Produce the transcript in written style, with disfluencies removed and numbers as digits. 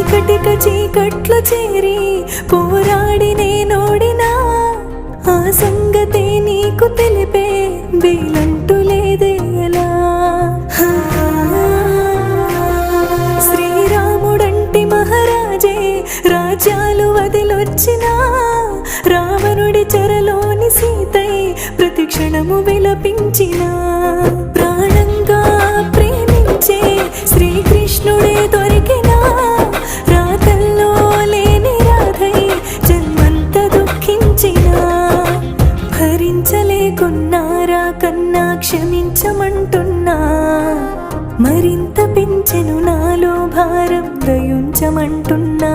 చీకటిక చీకట్లో చేరి పోరాడి నేనోడినా ఆ సంగతే నీకు తెలిపే వీలంటూ లేదే ఎలా. శ్రీరాముడంటి మహారాజే రాజ్యాలు వదిలొచ్చినా రావణుడి చెరలోని సీతై ప్రతి క్షణము విలపించిన ప్రాణంగా ప్రేమించే శ్రీకృష్ణుడే దొరికిన రాతల్లో లేని రాధై జన్మంత దుఃఖించిన భరించలేకున్నారా కన్నా క్షమించమంటున్నా మరింత పెంచెను నాలో భారం దయుంచమంటున్నా.